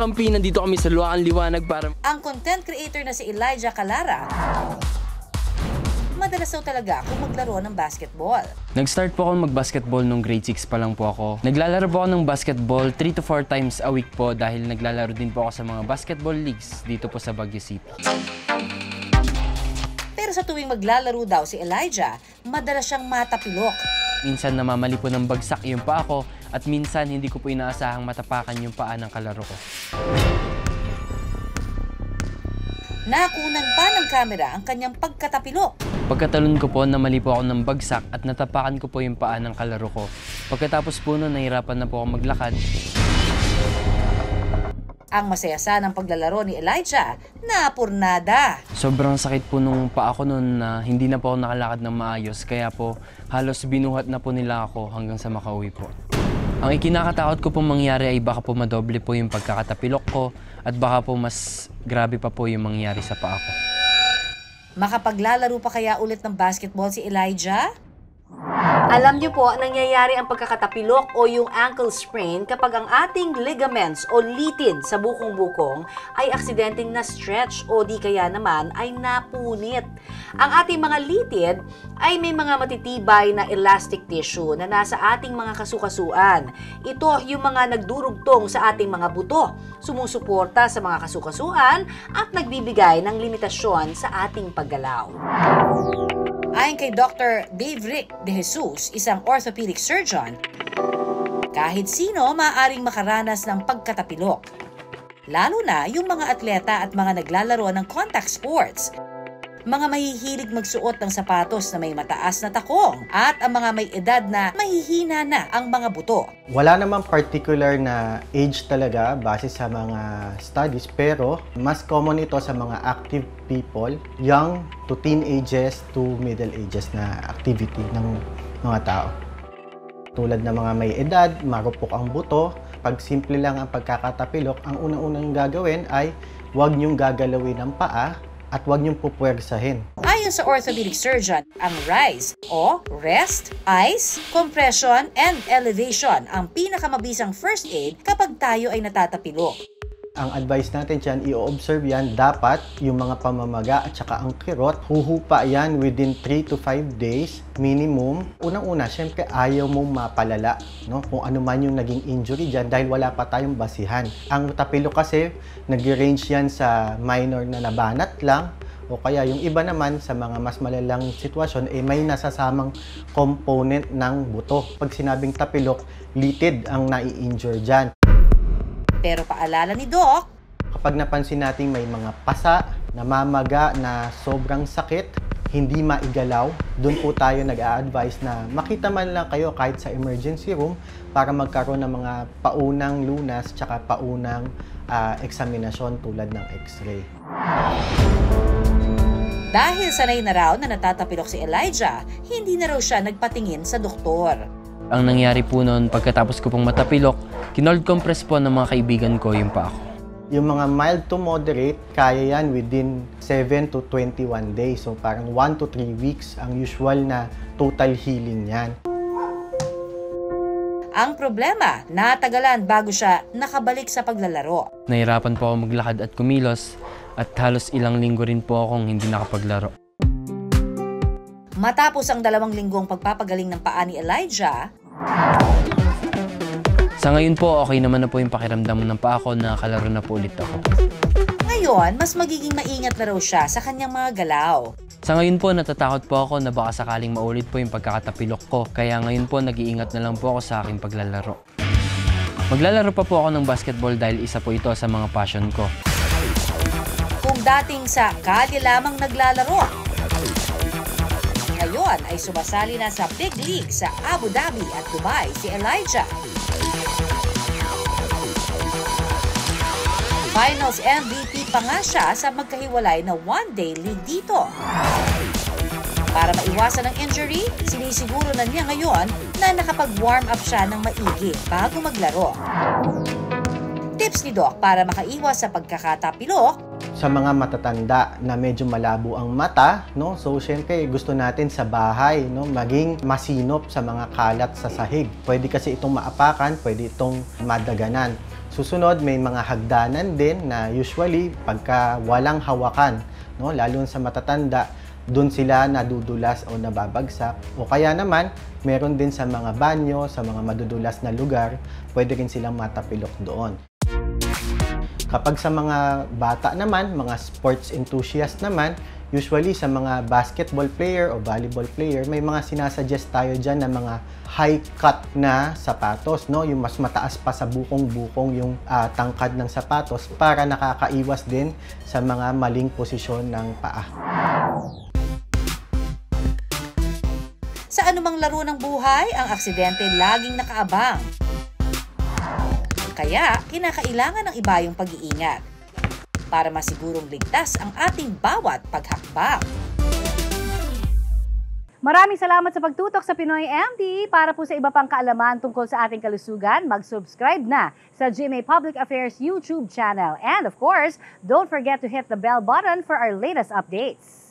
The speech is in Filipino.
kakampi, nandito kami sa Luwaan Liwanag para... Ang content creator na si Elijah Calara, madalas daw talaga kung maglaro ng basketball. Nag-start po ako mag-basketball nung grade 6 pa lang po ako. Naglalaro po ako ng basketball 3 to 4 times a week po dahil naglalaro din po ako sa mga basketball leagues dito po sa Baguio City. Pero sa tuwing maglalaro daw si Elijah, madalas siyang matapilok. Minsan namamali po ng bagsak yung paa ko at minsan hindi ko po inaasahang matapakan yung paa ng kalaro ko. Nakunan pa ng kamera ang kanyang pagkatapilok. Pagkatalon ko po, namali po ako ng bagsak at natapakan ko po yung paa ng kalaro ko. Pagkatapos po nun, nahirapan na po ako maglakad. Ang masaya ng paglalaro ni Elijah, napurnada. Sobrang sakit po nung paa ko nun na hindi na po ako nakalakad ng maayos. Kaya po, halos binuhat na po nila ako hanggang sa makauwi po. Ang ikinakatakot ko pong mangyari ay baka po madoble po yung pagkakatapilok ko at baka po mas grabe pa po yung mangyari sa paa ko. Makapaglalaro pa kaya ulit ng basketball si Elijah? Alam niyo po, nangyayari ang pagkakatapilok o yung ankle sprain kapag ang ating ligaments o litid sa bukong-bukong ay aksidenteng na-stretch o di kaya naman ay napunit. Ang ating mga litid ay may mga matitibay na elastic tissue na nasa ating mga kasukasuan. Ito yung mga nagdurugtong sa ating mga buto, sumusuporta sa mga kasukasuan at nagbibigay ng limitasyon sa ating paggalaw. Ayon kay Dr. Dave Rick De Jesus, isang orthopedic surgeon, kahit sino maaaring makaranas ng pagkatapilok. Lalo na yung mga atleta at mga naglalaro ng contact sports, mga mahihilig magsuot ng sapatos na may mataas na takong, at ang mga may edad na mahihina na ang mga buto. Wala namang particular na age talaga base sa mga studies, pero mas common ito sa mga active people, young to teenagers to middle ages na activity ng mga tao. Tulad ng mga may edad, marupok ang buto, pag simple lang ang pagkakatapilok, ang unang-unang gagawin ay huwag niyong gagalawin ang paa at huwag niyong pupuwersahin. Ayon sa orthopedic surgeon, ang RICE o rest, ice, compression, and elevation ang pinakamabisang first aid kapag tayo ay natatapilok. Ang advice natin dyan, i-observe yan, dapat yung mga pamamaga at saka ang kirot, huhupa yan within 3 to 5 days minimum. Unang-una, syempre ayaw mong mapalala, no? Kung ano man yung naging injury dyan dahil wala pa tayong basihan. Ang tapilok kasi, nag-range yan sa minor na nabanat lang, o kaya yung iba naman sa mga mas malalang sitwasyon, may nasasamang component ng buto. Pag sinabing tapilok, litid ang nai-injure dyan. Pero paalala ni Doc, kapag napansin natin may mga pasa, namamaga na sobrang sakit, hindi maigalaw, doon po tayo nag-a-advise na makita man lang kayo kahit sa emergency room para magkaroon ng mga paunang lunas tsaka paunang eksaminasyon tulad ng x-ray. Dahil sanay na raw na natatapilok si Elijah, hindi na raw siya nagpatingin sa doktor. Ang nangyari po noon, pagkatapos ko pong matapilok, kinold compress po ng mga kaibigan ko yung paa ko. Yung mga mild to moderate, kaya yan within 7 to 21 days. So parang 1 to 3 weeks ang usual na total healing yan. Ang problema, natagalan bago siya nakabalik sa paglalaro. Nahirapan po ako maglakad at kumilos at halos ilang linggo rin po akong hindi nakapaglaro. Matapos ang 2 linggong pagpapagaling ng paa ni Elijah, sa ngayon po, okay naman na po yung pakiramdam ng paa ko, nakakalaro na po ulit ako. ngayon mas magiging maingat na raw siya sa kanyang mga galaw. Sa ngayon po, natatakot po ako na baka sakaling maulit po yung pagkakatapilok ko. Kaya ngayon po, nag-iingat na lang po ako sa aking paglalaro. Maglalaro pa po ako ng basketball dahil isa po ito sa mga passion ko. Kung dating sa kalye lamang naglalaro, ngayon ay sumasali na sa big league sa Abu Dhabi at Dubai si Elijah. Finals MVP pa nga siya sa magkahiwalay na one-day league dito. Para maiwasan ang injury, sinisiguro na niya ngayon na nakapag-warm up siya ng maigi bago maglaro. Tips ni Doc para makaiwas sa pagkakatapilok. Sa mga matatanda na medyo malabo ang mata, no? So syempre gusto natin sa bahay, no, maging masinop sa mga kalat sa sahig. Pwede kasi itong maapakan, pwede itong madaganan. Susunod, may mga hagdanan din na usually pagka walang hawakan, no, lalo sa matatanda, doon sila nadudulas o nababagsak. O kaya naman, meron din sa mga banyo, sa mga madudulas na lugar, pwede rin silang matapilok doon. Kapag sa mga bata naman, mga sports enthusiast naman, usually sa mga basketball player o volleyball player, may mga sinasuggest tayo dyan na mga high cut na sapatos, no? Yung mas mataas pa sa bukong-bukong yung tangkad ng sapatos para nakakaiwas din sa mga maling posisyon ng paa. Sa anumang laro ng buhay, ang aksidente laging nakaabang. Kaya, kinakailangan ng iba yung pag-iingat para masigurong ligtas ang ating bawat paghakbang. Maraming salamat sa pagtutok sa Pinoy MD. Para po sa iba pang kaalaman tungkol sa ating kalusugan, mag-subscribe na sa GMA Public Affairs YouTube channel. And of course, don't forget to hit the bell button for our latest updates.